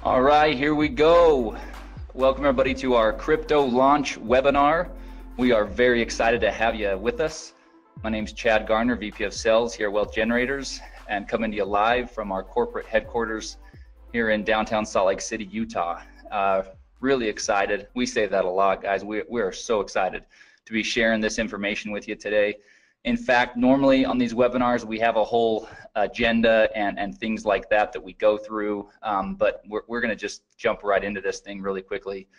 All right, here we go. Welcome everybody to our crypto launch webinar. We are very excited to have you with us. My name is Chad Garner, VP of Sales here at Wealth Generators, and coming to you live from our corporate headquarters here in downtown Salt Lake City, Utah. Really excited. We say that a lot, guys. We are so excited to be sharing this information with you today. In fact, normally on these webinars, we have a whole agenda and things like that we go through, but we're going to just jump right into this thing really quickly.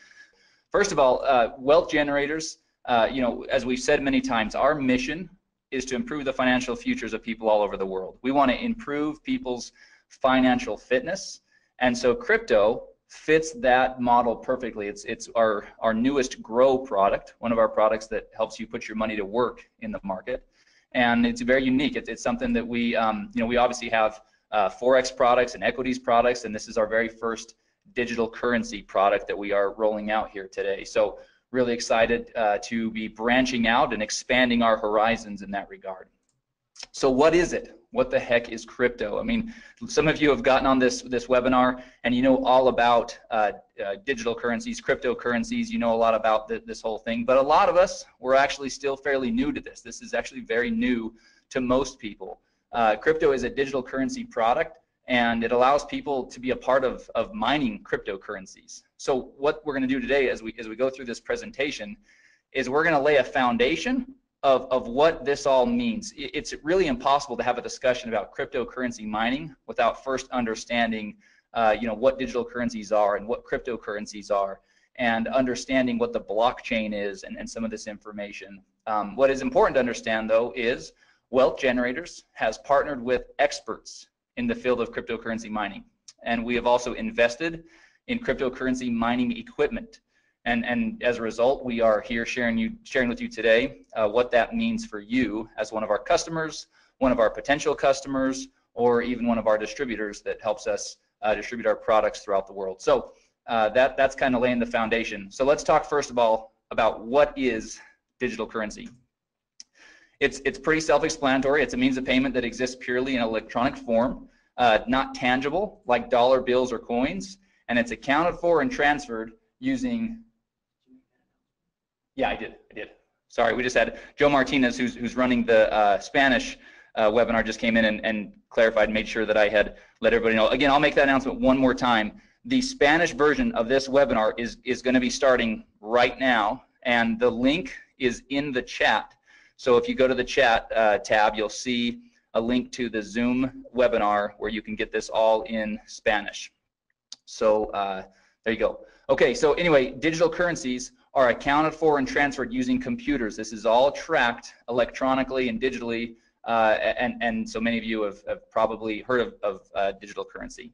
First of all, Wealth Generators, as we've said many times, our mission is to improve the financial futures of people all over the world. We want to improve people's financial fitness, and so crypto fits that model perfectly. It's our newest Grow product, one of our products that helps you put your money to work in the market. And it's very unique. It's something that we obviously have Forex products and equities products, and this is our very first digital currency product that we are rolling out here today. So really excited to be branching out and expanding our horizons in that regard. So what is it? What the heck is crypto? I mean, some of you have gotten on this webinar and you know all about digital currencies, cryptocurrencies. You know a lot about this whole thing, but a lot of us, we're actually still fairly new to this. This is actually very new to most people. Crypto is a digital currency product, and it allows people to be a part of mining cryptocurrencies. So what we're going to do today as we go through this presentation is we're going to lay a foundation of what this all means. It's really impossible to have a discussion about cryptocurrency mining without first understanding what digital currencies are and what cryptocurrencies are, and understanding what the blockchain is and some of this information. What is important to understand, though, is Wealth Generators has partnered with experts in the field of cryptocurrency mining, and we have also invested in cryptocurrency mining equipment. And as a result, we are here sharing with you today what that means for you as one of our customers, one of our potential customers, or even one of our distributors that helps us distribute our products throughout the world. So that's kind of laying the foundation. So let's talk first of all about what is digital currency. It's pretty self-explanatory. It's a means of payment that exists purely in electronic form, not tangible like dollar bills or coins, and it's accounted for and transferred using. Yeah, I did. Sorry, we just had Joe Martinez, who's running the Spanish webinar, just came in and clarified, made sure that I had let everybody know. Again, I'll make that announcement one more time. The Spanish version of this webinar is going to be starting right now, and the link is in the chat. So if you go to the chat tab, you'll see a link to the Zoom webinar where you can get this all in Spanish. So there you go. Okay, so anyway, digital currencies are accounted for and transferred using computers. This is all tracked electronically and digitally, and so many of you have probably heard of digital currency.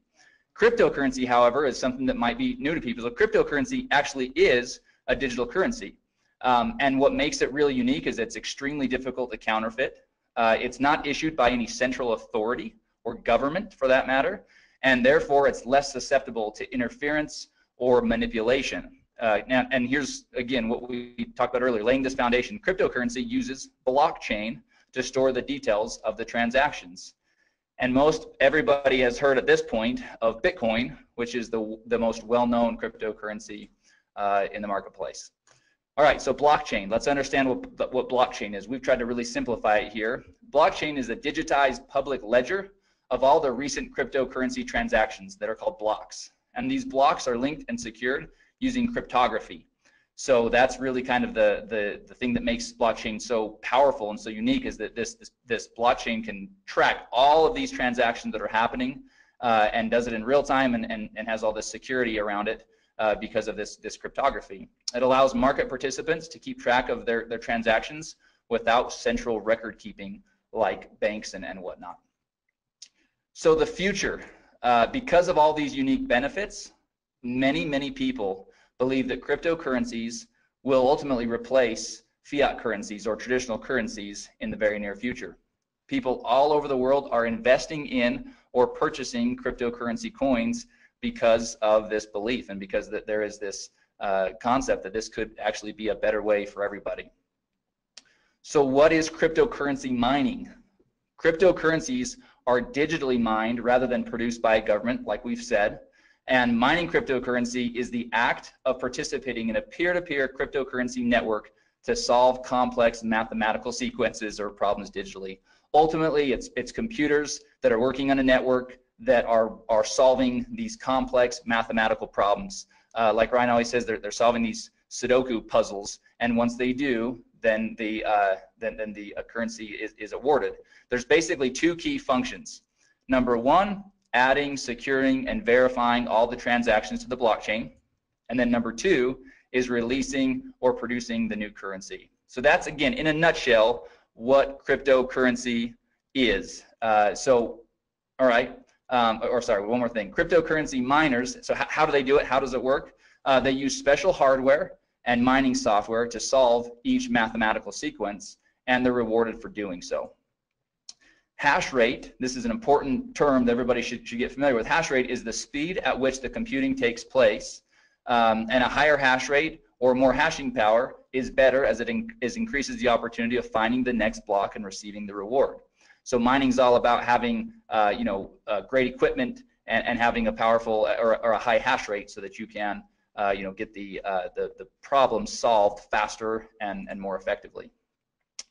Cryptocurrency, however, is something that might be new to people. So cryptocurrency actually is a digital currency, and what makes it really unique is it's extremely difficult to counterfeit. It's not issued by any central authority or government, for that matter, and therefore it's less susceptible to interference or manipulation. And here's, again, what we talked about earlier, laying this foundation. Cryptocurrency uses blockchain to store the details of the transactions. And most everybody has heard at this point of Bitcoin, which is the most well-known cryptocurrency in the marketplace. All right, so blockchain. Let's understand what blockchain is. We've tried to really simplify it here. Blockchain is a digitized public ledger of all the recent cryptocurrency transactions that are called blocks. And these blocks are linked and secured using cryptography. So that's really kind of the thing that makes blockchain so powerful and so unique, is that this blockchain can track all of these transactions that are happening and does it in real time and has all this security around it because of this cryptography. It allows market participants to keep track of their transactions without central record keeping like banks and whatnot. So the future, because of all these unique benefits, many people believe that cryptocurrencies will ultimately replace fiat currencies or traditional currencies in the very near future. People all over the world are investing in or purchasing cryptocurrency coins because of this belief and because that there is this concept that this could actually be a better way for everybody. So what is cryptocurrency mining? Cryptocurrencies are digitally mined rather than produced by a government, like we've said, And mining cryptocurrency is the act of participating in a peer-to-peer cryptocurrency network to solve complex mathematical sequences or problems digitally. Ultimately, it's computers that are working on a network that are solving these complex mathematical problems. Like Ryan always says, they're solving these Sudoku puzzles, and once they do, then the currency is awarded. There's basically two key functions. Number one, adding, securing, and verifying all the transactions to the blockchain. And then number two is releasing or producing the new currency. So that's, again, in a nutshell, what cryptocurrency is. All right, sorry, one more thing. Cryptocurrency miners, so how do they do it? How does it work? They use special hardware and mining software to solve each mathematical sequence, and they're rewarded for doing so. Hash rate, this is an important term that everybody should get familiar with. Hash rate is the speed at which the computing takes place, and a higher hash rate or more hashing power is better, as it increases the opportunity of finding the next block and receiving the reward. So mining is all about having great equipment and having a powerful or a high hash rate so that you can get the problem solved faster and more effectively.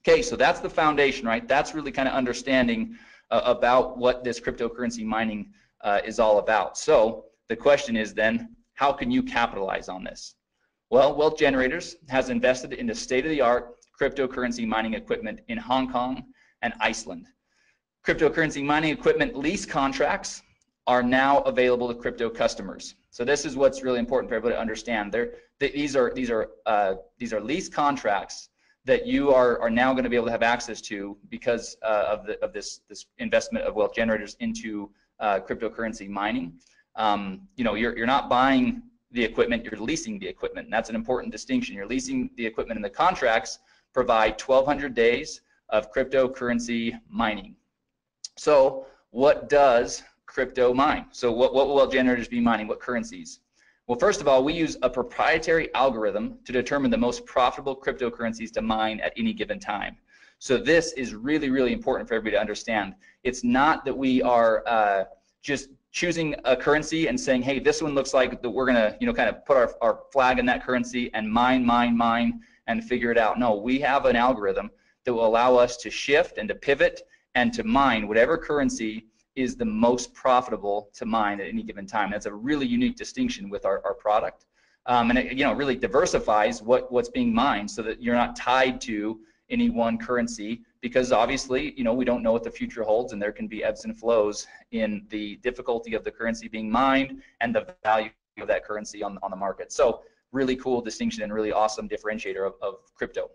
Okay, so that's the foundation, right? That's really kind of understanding about what this cryptocurrency mining is all about. So the question is then, how can you capitalize on this? Well, Wealth Generators has invested in the state-of-the-art cryptocurrency mining equipment in Hong Kong and Iceland. Cryptocurrency mining equipment lease contracts are now available to crypto customers. So this is what's really important for everybody to understand. These are lease contracts that you are now going to be able to have access to because of this investment of Wealth Generators into cryptocurrency mining. You're not buying the equipment, you're leasing the equipment, and that's an important distinction. You're leasing the equipment, and the contracts provide 1,200 days of cryptocurrency mining. So what does crypto mine? So what will Wealth Generators be mining? What currencies? Well, first of all, we use a proprietary algorithm to determine the most profitable cryptocurrencies to mine at any given time. So this is really, really important for everybody to understand. It's not that we are just choosing a currency and saying, hey, this one looks like that we're gonna, kind of put our flag in that currency and mine, and figure it out. No, we have an algorithm that will allow us to shift and to pivot and to mine whatever currency is the most profitable to mine at any given time. That's a really unique distinction with our product. And it really diversifies what's being mined so that you're not tied to any one currency, because obviously, we don't know what the future holds, and there can be ebbs and flows in the difficulty of the currency being mined and the value of that currency on the market. So really cool distinction and really awesome differentiator of crypto.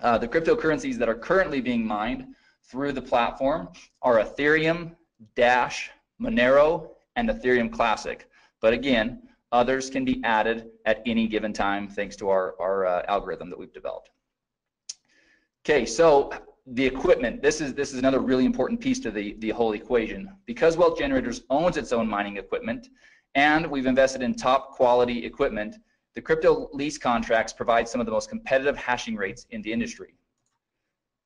The cryptocurrencies that are currently being mined through the platform are Ethereum, Dash, Monero, and Ethereum Classic. But again, others can be added at any given time thanks to our algorithm that we've developed. Okay, so the equipment, this is another really important piece to the whole equation. Because Wealth Generators owns its own mining equipment and we've invested in top quality equipment, the crypto lease contracts provide some of the most competitive hashing rates in the industry.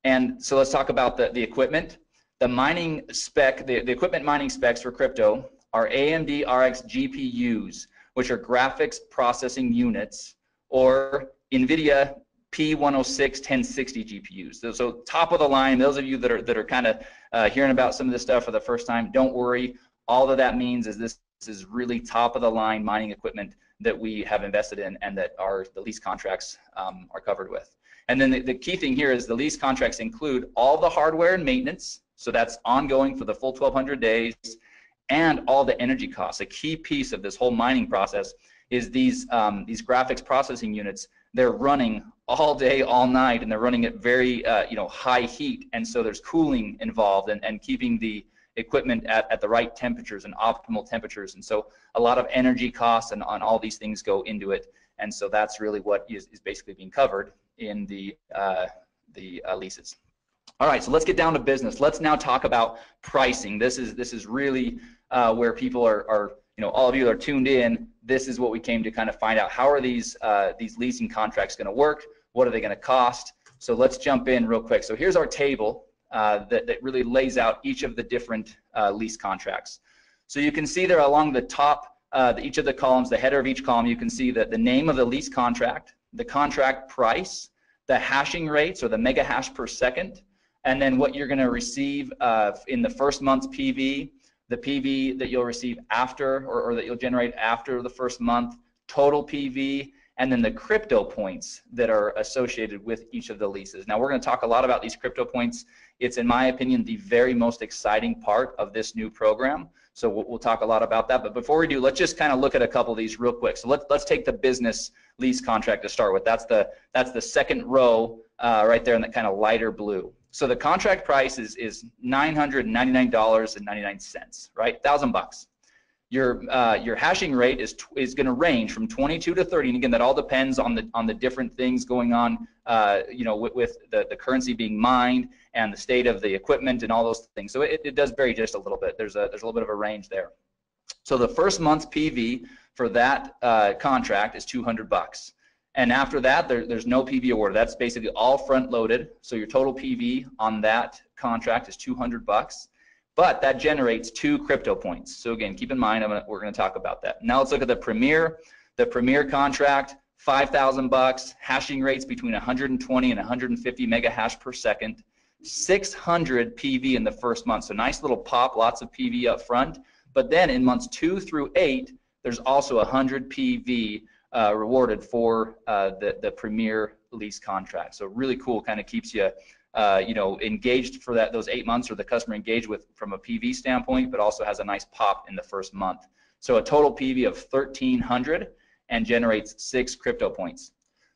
And so let's talk about the equipment. The mining spec, the equipment mining specs for crypto are AMD RX GPUs, which are graphics processing units, or NVIDIA P106 1060 GPUs. So top of the line. Those of you that are kind of hearing about some of this stuff for the first time, don't worry. All that means is this is really top of the line mining equipment that we have invested in and that the lease contracts are covered with. And then the key thing here is the lease contracts include all the hardware and maintenance, so that's ongoing for the full 1,200 days, and all the energy costs. A key piece of this whole mining process is these graphics processing units. They're running all day, all night, and they're running at very high heat, and so there's cooling involved and keeping the equipment at the right temperatures and optimal temperatures, and so a lot of energy costs and on all these things go into it, and so that's really what is basically being covered in the leases. All right, so let's get down to business. Let's now talk about pricing. This is really where people are all of you that are tuned in. This is what we came to kind of find out. How are these leasing contracts going to work? What are they going to cost? So let's jump in real quick. So here's our table that really lays out each of the different lease contracts. So you can see there along the top each of the columns, the header of each column, you can see that the name of the lease contract, the contract price, the hashing rates or the mega hash per second, and then what you're going to receive in the first month's PV, the PV that you'll receive after or that you'll generate after the first month, total PV, and then the crypto points that are associated with each of the leases. Now we're going to talk a lot about these crypto points. It's, in my opinion, the very most exciting part of this new program. So we'll talk a lot about that. But before we do, let's just kind of look at a couple of these real quick. So let's take the business lease contract to start with. That's the second row right there in that kind of lighter blue. So the contract price is $999.99, right? $1,000. Your hashing rate is going to range from 22 to 30, and again, that all depends on the different things going on, you know, with the currency being mined and the state of the equipment and all those things. So it does vary just a little bit. There's a little bit of a range there. So the first month's PV for that contract is $200, and after that, there's no PV awarded. That's basically all front loaded. So your total PV on that contract is $200. But that generates 2 crypto points. So again, keep in mind, we're going to talk about that. Now let's look at the Premier. The Premier contract, $5,000, hashing rates between 120 and 150 mega hash per second, 600 PV in the first month. So nice little pop, lots of PV up front. But then in months 2 through 8, there's also 100 PV rewarded for the Premier lease contract. So really cool, kind of keeps you you know, engaged for those 8 months, or the customer engaged with from a PV standpoint, but also has a nice pop in the first month. So a total PV of 1,300 and generates 6 crypto points.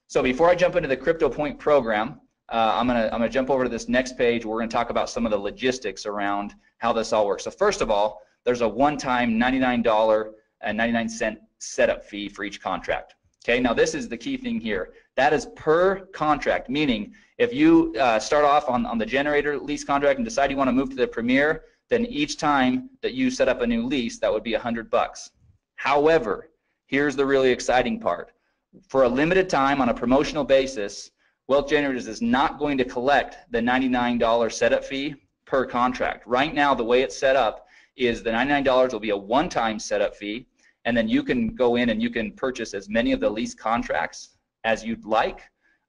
So before I jump into the crypto point program, I'm gonna jump over to this next page. We're gonna talk about some of the logistics around how this all works. So first of all, there's a one-time $99.99 setup fee for each contract. Okay, now this is the key thing here. That is per contract, meaning if you start off on the generator lease contract and decide you want to move to the Premier, then each time that you set up a new lease, that would be $100. However, here's the really exciting part. For a limited time on a promotional basis, Wealth Generators is not going to collect the $99 setup fee per contract. Right now, the way it's set up is the $99 will be a one-time setup fee, and then you can go in and you can purchase as many of the lease contracts as you'd like,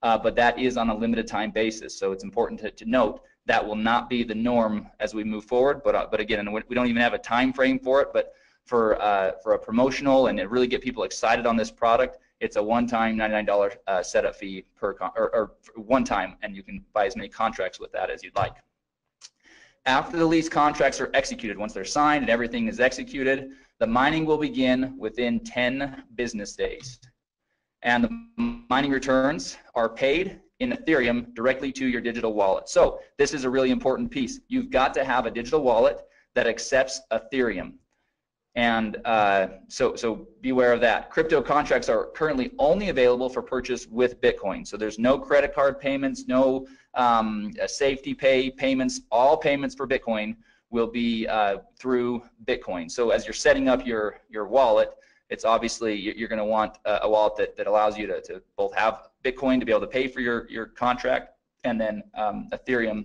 but that is on a limited time basis. So it's important to note that will not be the norm as we move forward. But again, we don't even have a time frame for it. But for a promotional and to really get people excited on this product, it's a one-time $99 setup fee or one time, and you can buy as many contracts with that as you'd like. After the lease contracts are executed, once they're signed and everything is executed, the mining will begin within 10 business days. And the mining returns are paid in Ethereum directly to your digital wallet. So this is a really important piece. You've got to have a digital wallet that accepts Ethereum. And so beware of that. Crypto contracts are currently only available for purchase with Bitcoin. So there's no credit card payments, no safety payments. All payments for Bitcoin will be through Bitcoin. So as you're setting up your wallet, it's obviously you're going to want a wallet that allows you to both have Bitcoin to be able to pay for your contract, and then Ethereum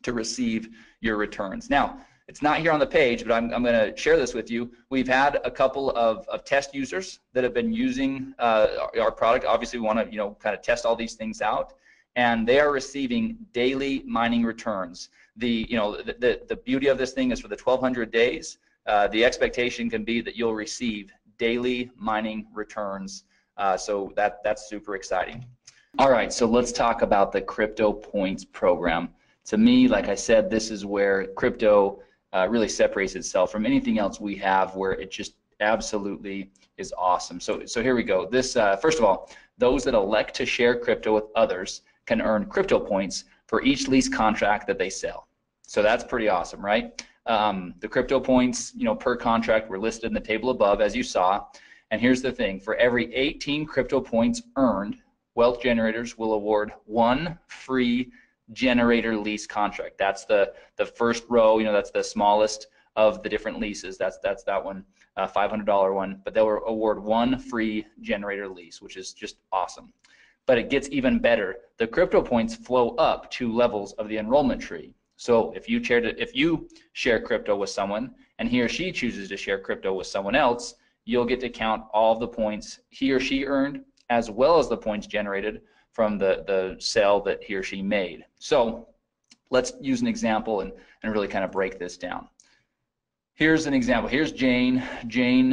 to receive your returns. Now, it's not here on the page, but I'm going to share this with you. We've had a couple of test users that have been using our product. Obviously, we want to kind of test all these things out, and they are receiving daily mining returns. The beauty of this thing is for the 1,200 days, the expectation can be that you'll receive daily mining returns. So that's super exciting. All right, so let's talk about the Crypto Points program. To me, like I said, this is where crypto really separates itself from anything else we have, where it just absolutely is awesome. So here we go. This first of all, those that elect to share crypto with others can earn crypto points for each lease contract that they sell. So that's pretty awesome, right? The crypto points, per contract were listed in the table above, as you saw. And here's the thing: for every 18 crypto points earned, Wealth Generators will award 1 free generator lease contract. That's the first row. That's the smallest of the different leases. That's that one, $500 one. But they'll award 1 free generator lease, which is just awesome. But it gets even better. The crypto points flow up 2 levels of the enrollment tree. So if you share crypto with someone and he or she chooses to share crypto with someone else, you'll get to count all of the points he or she earned, as well as the points generated from the sale that he or she made. So let's use an example and really kind of break this down. Here's an example. Here's Jane. Jane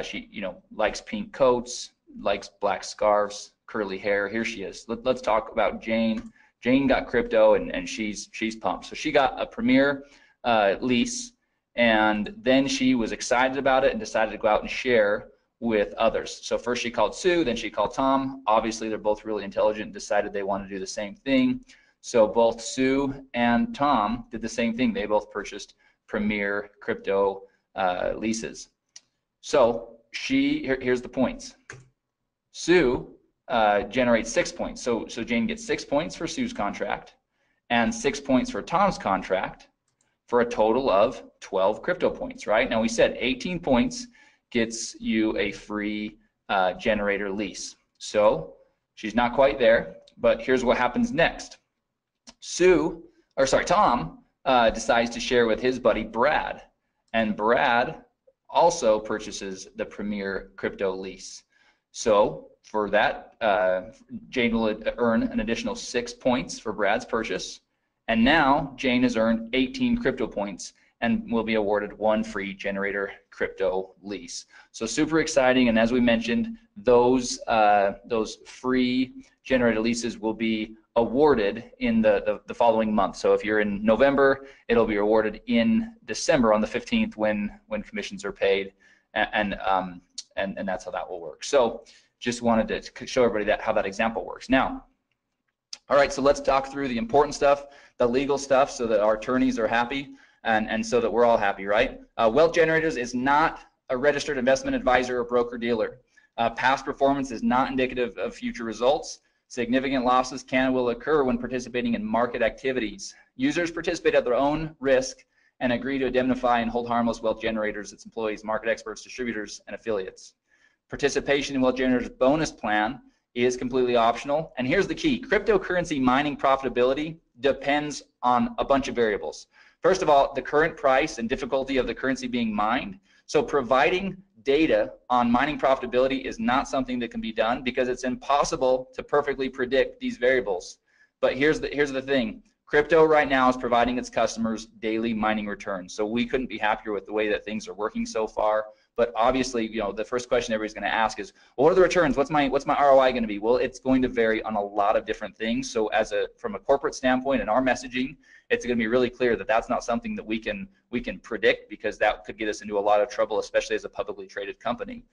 she likes pink coats, likes black scarves, curly hair. Here she is. Let's talk about Jane. Jane got crypto and she's pumped. So she got a Premier lease, and then she was excited about it and decided to go out and share with others. So first she called Sue, then she called Tom. Obviously they're both really intelligent and decided they want to do the same thing. So both Sue and Tom did the same thing. They both purchased Premier crypto leases. So here's the points. Sue generates 6 points. So Jane gets 6 points for Sue's contract and 6 points for Tom's contract, for a total of 12 crypto points, right? Now we said 18 points gets you a free generator lease. So she's not quite there, but here's what happens next. Tom decides to share with his buddy Brad, and Brad also purchases the Premier crypto lease. So for that, Jane will earn an additional 6 points for Brad's purchase, and now Jane has earned 18 crypto points and will be awarded 1 free generator crypto lease. So super exciting, and as we mentioned, those free generator leases will be awarded in the following month. So if you're in November, it'll be awarded in December on the 15th when commissions are paid, and that's how that will work. So just wanted to show everybody how that example works. Now, all right, so let's talk through the important stuff, the legal stuff, so that our attorneys are happy and so that we're all happy, right? Wealth Generators is not a registered investment advisor or broker-dealer. Past performance is not indicative of future results. Significant losses can and will occur when participating in market activities. Users participate at their own risk and agree to indemnify and hold harmless Wealth Generators, its employees, market experts, distributors, and affiliates. Participation in Wealth Generators bonus plan is completely optional. And here's the key: cryptocurrency mining profitability depends on a bunch of variables. First of all, the current price and difficulty of the currency being mined. So providing data on mining profitability is not something that can be done because it's impossible to perfectly predict these variables. But here's the thing: crypto right now is providing its customers daily mining returns. So we couldn't be happier with the way that things are working so far. But obviously, the first question everybody's going to ask is, well, what are the returns? What's my ROI going to be? Well, it's going to vary on a lot of different things. So from a corporate standpoint in our messaging, it's going to be really clear that that's not something that we can predict, because that could get us into a lot of trouble, especially as a publicly traded company.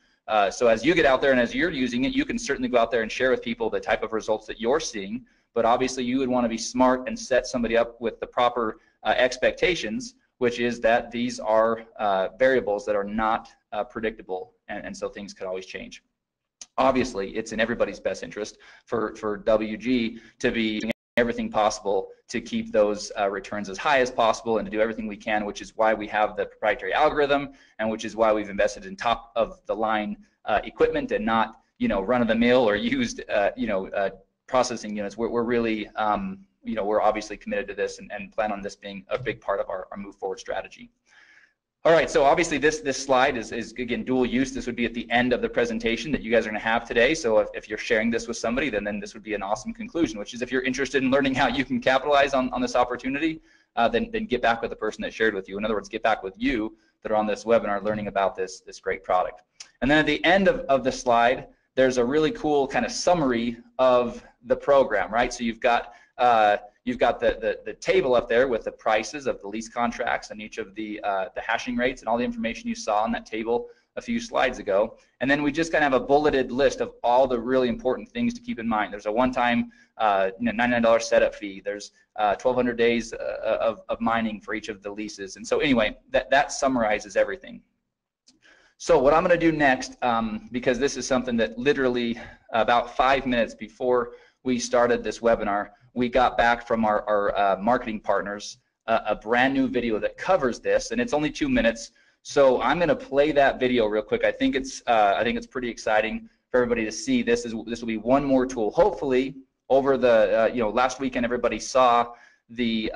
So as you get out there and as you're using it, you can certainly go out there and share with people the type of results that you're seeing. But obviously, you would want to be smart and set somebody up with the proper expectations, which is that these are variables that are not predictable, and so things could always change. Obviously, it's in everybody's best interest for WG to be doing everything possible to keep those returns as high as possible and to do everything we can, which is why we have the proprietary algorithm, and which is why we've invested in top of the line equipment and not run-of-the-mill or used processing units. We're really we're obviously committed to this and plan on this being a big part of our move forward strategy. All right, so obviously this slide is again dual use. This would be at the end of the presentation that you guys are going to have today. So if you're sharing this with somebody, then this would be an awesome conclusion, which is if you're interested in learning how you can capitalize on this opportunity, then get back with the person that shared with you. In other words, get back with you that are on this webinar learning about this great product. And then at the end of the slide, there's a really cool kind of summary of the program, right? So you've got the table up there with the prices of the lease contracts and each of the hashing rates and all the information you saw on that table a few slides ago. And then we just kind of have a bulleted list of all the really important things to keep in mind. There's a one-time $99 setup fee. There's 1,200 days of mining for each of the leases. And so anyway, that summarizes everything. So what I'm going to do next, because this is something that literally about 5 minutes before we started this webinar, we got back from our marketing partners a brand new video that covers this, and it's only 2 minutes. So I'm going to play that video real quick. I think it's pretty exciting for everybody to see. This will be one more tool. Hopefully, over the last weekend, everybody saw the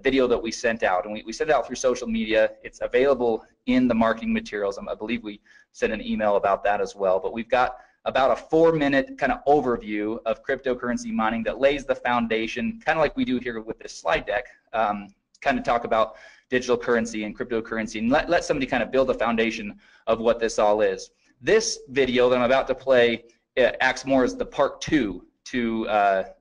video that we sent out, and we sent it out through social media. It's available in the marketing materials. I believe we sent an email about that as well. But we've got about a 4-minute kind of overview of cryptocurrency mining that lays the foundation, kind of like we do here with this slide deck, kind of talk about digital currency and cryptocurrency, and let somebody kind of build the foundation of what this all is. This video that I'm about to play acts more as the part 2 to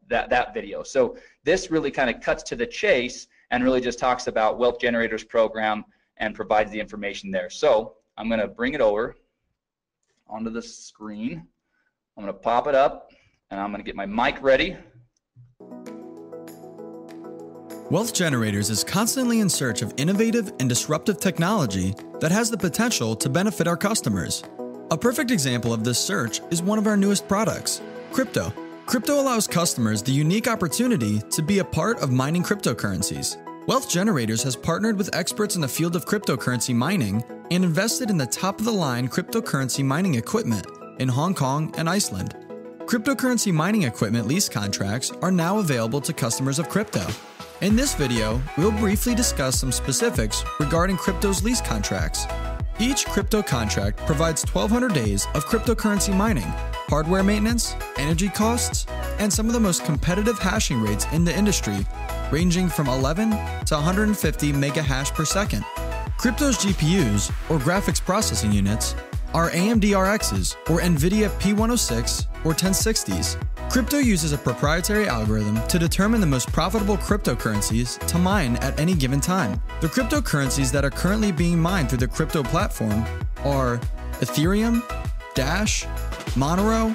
that video. So this really kind of cuts to the chase and really just talks about Wealth Generators program and provides the information there. So I'm going to bring it over onto the screen. I'm going to pop it up, and I'm going to get my mic ready. Wealth Generators is constantly in search of innovative and disruptive technology that has the potential to benefit our customers. A perfect example of this search is one of our newest products, crypto. Crypto allows customers the unique opportunity to be a part of mining cryptocurrencies. Wealth Generators has partnered with experts in the field of cryptocurrency mining and invested in the top-of-the-line cryptocurrency mining equipment in Hong Kong and Iceland. Cryptocurrency mining equipment lease contracts are now available to customers of crypto. In this video, we'll briefly discuss some specifics regarding crypto's lease contracts. Each crypto contract provides 1,200 days of cryptocurrency mining, hardware maintenance, energy costs, and some of the most competitive hashing rates in the industry, ranging from 11 to 150 mega hash per second. Crypto's GPUs, or graphics processing units, are AMD RXs, or NVIDIA P106 or 1060s. Crypto uses a proprietary algorithm to determine the most profitable cryptocurrencies to mine at any given time. The cryptocurrencies that are currently being mined through the crypto platform are Ethereum, Dash, Monero,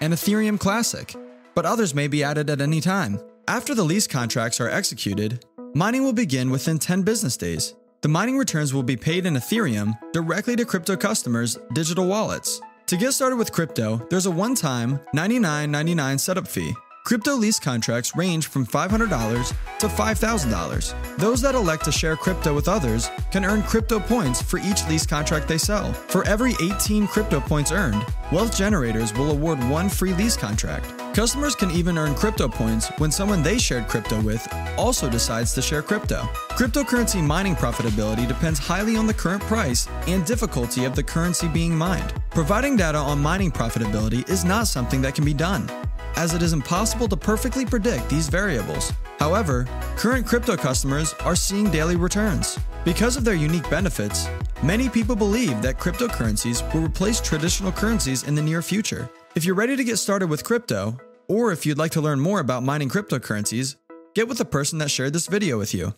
and Ethereum Classic, but others may be added at any time. After the lease contracts are executed, mining will begin within 10 business days. The mining returns will be paid in Ethereum directly to crypto customers' digital wallets. To get started with crypto, there's a one-time $99.99 setup fee. Crypto lease contracts range from $500 to $5,000. Those that elect to share crypto with others can earn crypto points for each lease contract they sell. For every 18 crypto points earned, Wealth Generators will award one free lease contract. Customers can even earn crypto points when someone they shared crypto with also decides to share crypto. Cryptocurrency mining profitability depends highly on the current price and difficulty of the currency being mined. Providing data on mining profitability is not something that can be done, as it is impossible to perfectly predict these variables. However, current crypto customers are seeing daily returns. Because of their unique benefits, many people believe that cryptocurrencies will replace traditional currencies in the near future. If you're ready to get started with crypto, or if you'd like to learn more about mining cryptocurrencies, get with the person that shared this video with you.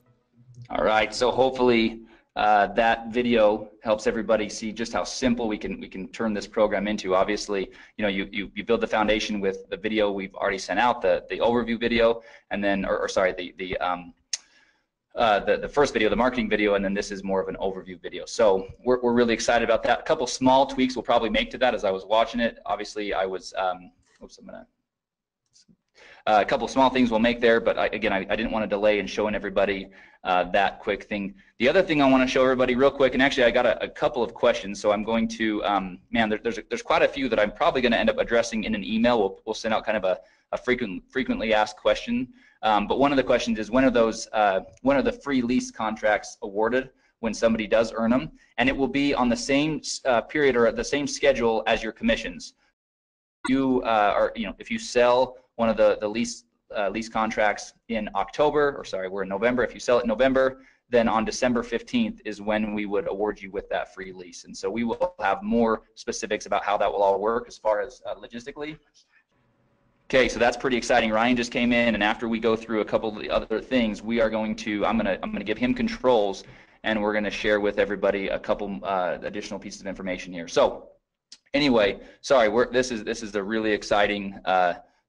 All right, so hopefully that video helps everybody see just how simple we can turn this program into. Obviously, you build the foundation with the video we've already sent out, the overview video, and then, the first video, the marketing video, and then this is more of an overview video. So we're really excited about that. A couple small tweaks we'll probably make to that as I was watching it. Obviously, I was, a couple small things we'll make there, but I didn't want to delay in showing everybody that quick thing. The other thing I want to show everybody real quick, and actually I got a couple of questions, so I'm going to, there's quite a few that I'm probably going to end up addressing in an email. We'll send out kind of a frequently asked question. But one of the questions is, when are the free lease contracts awarded when somebody does earn them? And it will be on the same period or at the same schedule as your commissions. If you sell one of the lease contracts in October, we're in November. If you sell it in November, then on December 15th is when we would award you with that free lease. And so we will have more specifics about how that will all work as far as logistically. Okay, so that's pretty exciting. Ryan just came in, and after we go through a couple of the other things, we are going to, I'm gonna give him controls, and we're gonna share with everybody a couple additional pieces of information here. So anyway, sorry, this is a really exciting thing.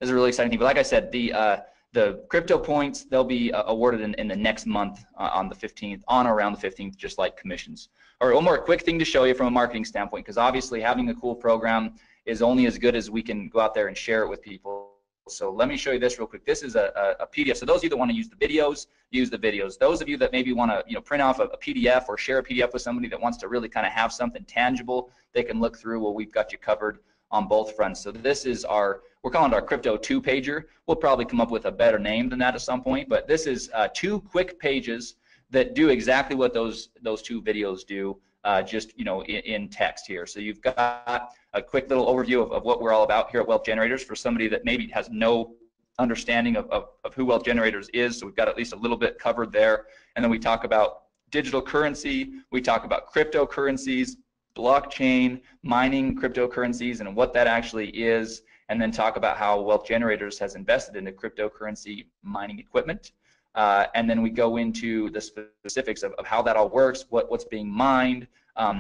But like I said, the crypto points, they'll be awarded in the next month on the 15th, on or around the 15th, just like commissions. All right, one more quick thing to show you from a marketing standpoint, because obviously having a cool program is only as good as we can go out there and share it with people. So let me show you this real quick. This is a PDF. So those of you that want to use the videos, use the videos. Those of you that maybe want to print off a PDF or share a PDF with somebody that wants to really kind of have something tangible they can look through, well, we've got you covered on both fronts. So this is we're calling it our Crypto 2-pager. We'll probably come up with a better name than that at some point, but this is 2 quick pages that do exactly what those 2 videos do, just in text here. So you've got a quick little overview of what we're all about here at Wealth Generators for somebody that maybe has no understanding of who Wealth Generators is. So we've got at least a little bit covered there. And then we talk about digital currency, we talk about cryptocurrencies, blockchain, mining cryptocurrencies, and what that actually is, and then talk about how Wealth Generators has invested into cryptocurrency mining equipment. And then we go into the specifics of how that all works, what's being mined,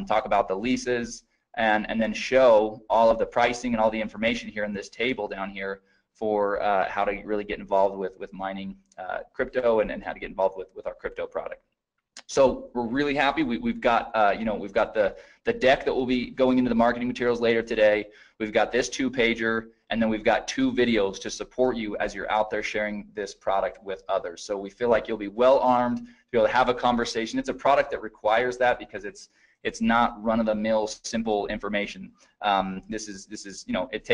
talk about the leases, and then show all of the pricing and all the information here in this table down here for how to really get involved with mining crypto and how to get involved with our crypto product. So we're really happy. We've got we've got the deck that will be going into the marketing materials later today. We've got this 2-pager, and then we've got 2 videos to support you as you're out there sharing this product with others. So we feel like you'll be well armed to be able to have a conversation. It's a product that requires that because it's not run-of-the-mill simple information. This is it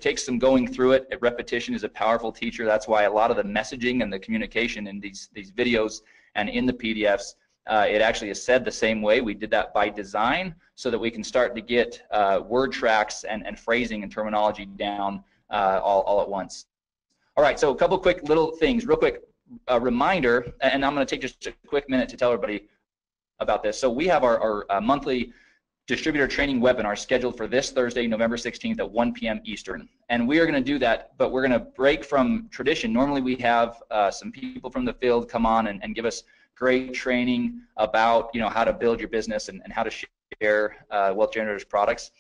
takes some going through it. Repetition is a powerful teacher. That's why a lot of the messaging and the communication in these videos and in the PDFs, it actually is said the same way. We did that by design so that we can start to get word tracks and phrasing and terminology down all at once. All right, so a couple quick little things, real quick reminder, and I'm going to take just a quick minute to tell everybody about this. So we have our monthly distributor training webinar scheduled for this Thursday, November 16th at 1 p.m. Eastern. And we are going to do that, but we're going to break from tradition. Normally we have some people from the field come on and give us great training about how to build your business and how to share Wealth Generators products.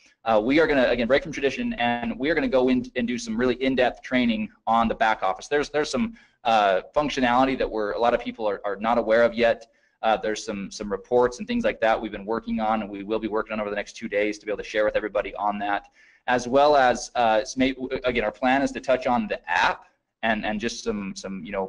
We are going to, again, break from tradition, and we are going to go in and do some really in-depth training on the back office. There's some functionality that a lot of people are not aware of yet. There's some reports and things like that we've been working on, and we will be working on over the next 2 days to be able to share with everybody on that, as well as again, our plan is to touch on the app and just some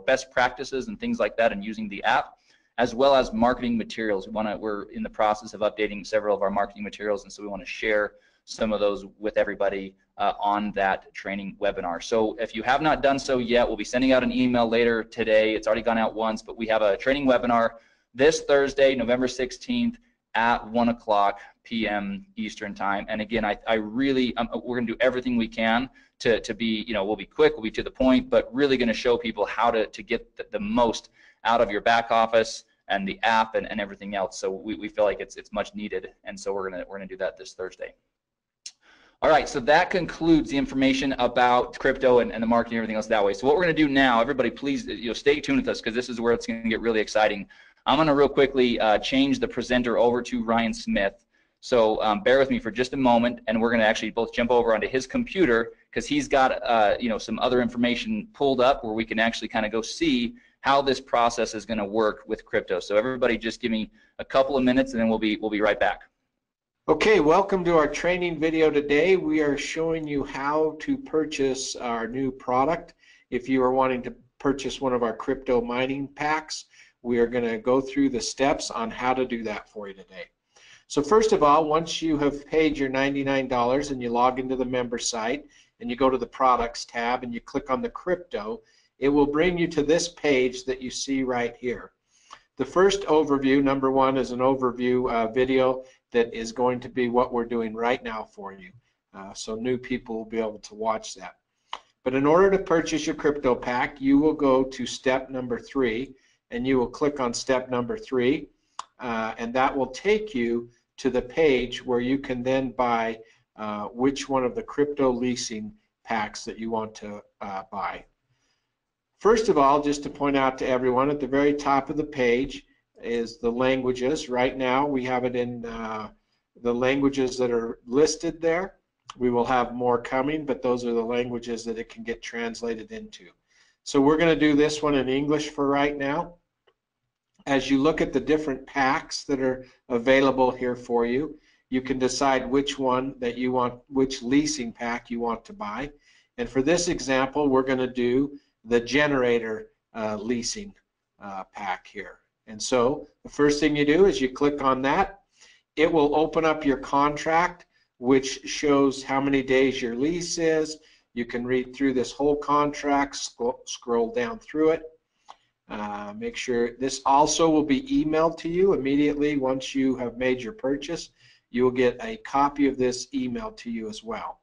best practices and things like that and using the app, as well as marketing materials. We're in the process of updating several of our marketing materials, and so we want to share some of those with everybody on that training webinar. So if you have not done so yet, we'll be sending out an email later today. It's already gone out once, but we have a training webinar this Thursday, November 16th at 1 p.m. Eastern time. And again, we're going to do everything we can to be, we'll be quick, we'll be to the point, but really going to show people how to get the most out of your back office and the app and everything else. So we feel like it's much needed, and so we're gonna do that this Thursday. All right, so that concludes the information about crypto and the marketing and everything else that way. So what we're going to do now, everybody, please stay tuned with us because this is where it's going to get really exciting. I'm going to real quickly change the presenter over to Ryan Smith. So bear with me for just a moment, and we're going to actually both jump over onto his computer because he's got some other information pulled up where we can actually kind of go see how this process is going to work with crypto. So everybody, just give me a couple of minutes, and then we'll be right back. Okay, welcome to our training video today. We are showing you how to purchase our new product. If you are wanting to purchase one of our crypto mining packs, we are going to go through the steps on how to do that for you today. So first of all, once you have paid your $99 and you log into the member site and you go to the products tab and you click on the crypto, it will bring you to this page that you see right here. The first overview, number one, is an overview video that is going to be what we're doing right now for you. So new people will be able to watch that. But in order to purchase your crypto pack, you will go to step number 3, and you will click on step number 3, and that will take you to the page where you can then buy which one of the crypto leasing packs that you want to buy. First of all, just to point out to everyone, at the very top of the page is the languages. Right now we have it in the languages that are listed there. We will have more coming, but those are the languages that it can get translated into. So we're going to do this one in English for right now. As you look at the different packs that are available here for you, you can decide which one that you want, which leasing pack you want to buy. And for this example, we're going to do the generator leasing pack here. And so the first thing you do is you click on that. It will open up your contract which shows how many days your lease is. You can read through this whole contract, scroll down through it. Make sure this also will be emailed to you immediately once you have made your purchase. You will get a copy of this emailed to you as well.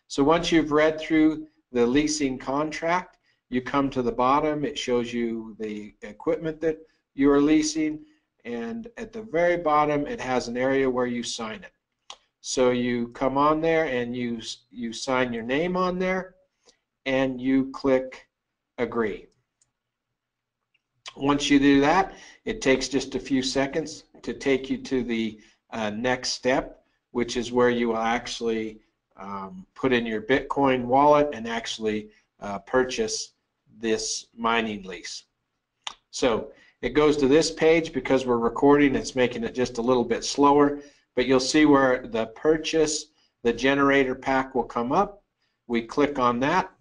So once you've read through the leasing contract, you come to the bottom. It shows you the equipment that you are leasing, and at the very bottom it has an area where you sign it. So you come on there and you sign your name on there and you click agree. Once you do that, it takes just a few seconds to take you to the next step, which is where you will actually put in your Bitcoin wallet and actually purchase this mining lease. So it goes to this page. Because we're recording, it's making it just a little bit slower, but you'll see where the purchase, the generator pack will come up. We click on that,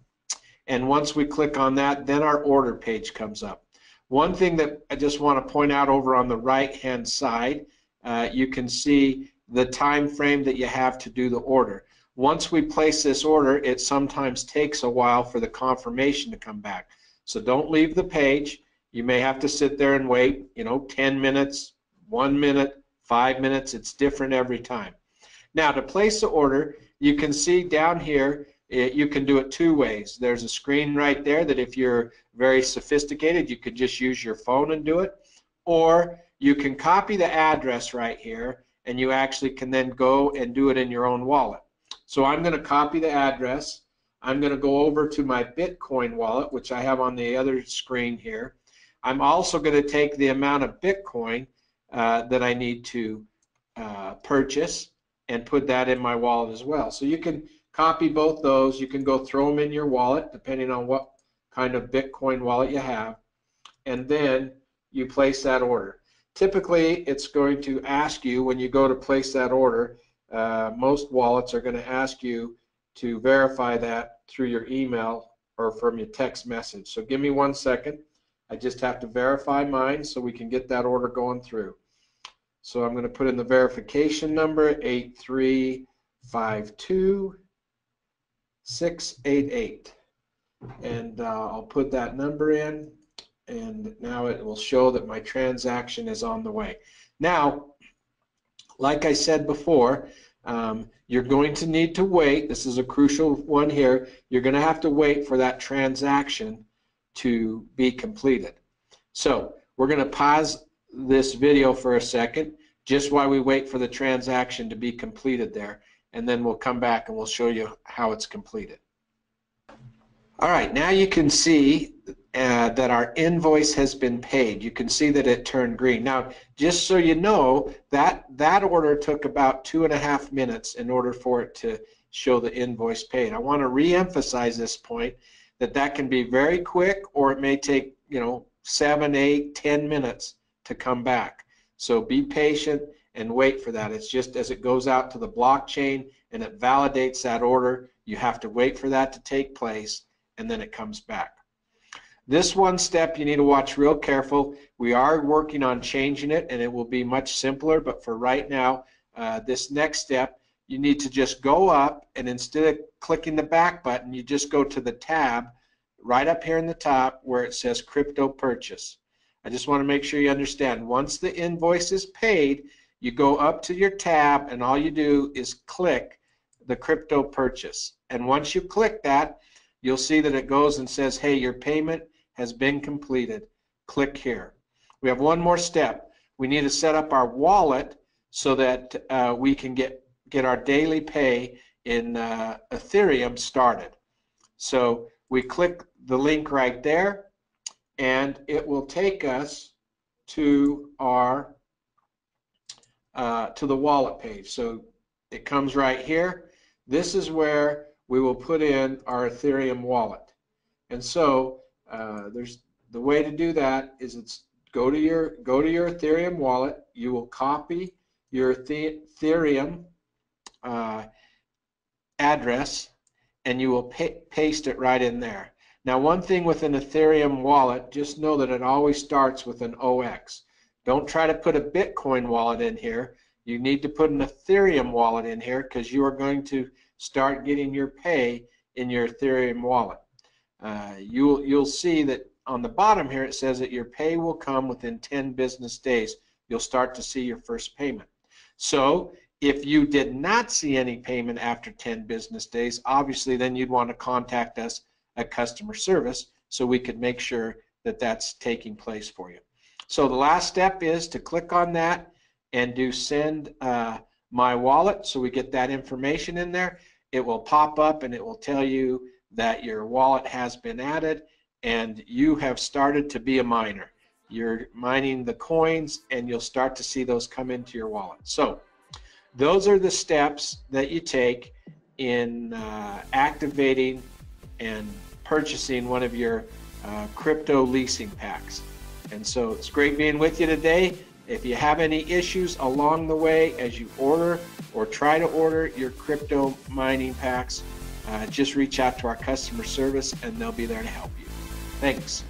and once we click on that, then our order page comes up. One thing that I just want to point out over on the right hand side, you can see the time frame that you have to do the order. Once we place this order, it sometimes takes a while for the confirmation to come back. So don't leave the page. You may have to sit there and wait, 10 minutes, 1 minute, 5 minutes. It's different every time. Now, to place the order, you can see down here, you can do it two ways. There's a screen right there that if you're very sophisticated, you could just use your phone and do it. Or you can copy the address right here, and you actually can then go and do it in your own wallet. So I'm going to copy the address. I'm going to go over to my Bitcoin wallet, which I have on the other screen here. I'm also going to take the amount of Bitcoin that I need to purchase and put that in my wallet as well. So you can copy both those. You can go throw them in your wallet depending on what kind of Bitcoin wallet you have, and then you place that order. Typically, it's going to ask you when you go to place that order, most wallets are going to ask you to verify that through your email or from your text message. So give me 1 second. I just have to verify mine so we can get that order going through. So I'm going to put in the verification number 8352688, and I'll put that number in, and now it will show that my transaction is on the way. Now, like I said before, you're going to need to wait. This is a crucial one here. You're going to have to wait for that transaction to be completed. So we're going to pause this video for a second just while we wait for the transaction to be completed there, and then we'll come back and we'll show you how it's completed. All right, now you can see that our invoice has been paid. You can see that it turned green. Now, just so you know, that order took about 2.5 minutes in order for it to show the invoice paid. I want to re-emphasize this point, that can be very quick, or it may take 7, 8, 10 minutes to come back. So be patient and wait for that. It's just as it goes out to the blockchain and it validates that order, you have to wait for that to take place, and then it comes back. This one step you need to watch real careful. We are working on changing it, and it will be much simpler, but for right now, this next step, you need to just go up, and instead of clicking the back button, you just go to the tab right up here in the top where it says crypto purchase. I just want to make sure you understand, once the invoice is paid, you go up to your tab, and all you do is click the crypto purchase. And once you click that, you'll see that it goes and says, hey, your payment has been completed. Click here. We have one more step. We need to set up our wallet so that we can get our daily pay in Ethereum started. So we click the link right there, and it will take us to our to the wallet page. So it comes right here. This is where we will put in our Ethereum wallet. And so there's the way to do that is go to your Ethereum wallet. You will copy your Ethereum address, and you will paste it right in there. Now, one thing with an Ethereum wallet, just know that it always starts with an OX. Don't try to put a Bitcoin wallet in here, you need to put an Ethereum wallet in here because you are going to start getting your pay in your Ethereum wallet. You'll see that on the bottom here it says that your pay will come within 10 business days. You'll start to see your first payment. So if you did not see any payment after 10 business days, obviously then you'd want to contact us at customer service so we could make sure that that's taking place for you. So the last step is to click on that and do send my wallet, so we get that information in there. It will pop up and it will tell you that your wallet has been added and you have started to be a miner. You're mining the coins and you'll start to see those come into your wallet. So those are the steps that you take in activating and purchasing one of your crypto leasing packs. And so it's great being with you today. If you have any issues along the way as you order or try to order your crypto mining packs, just reach out to our customer service and they'll be there to help you. Thanks.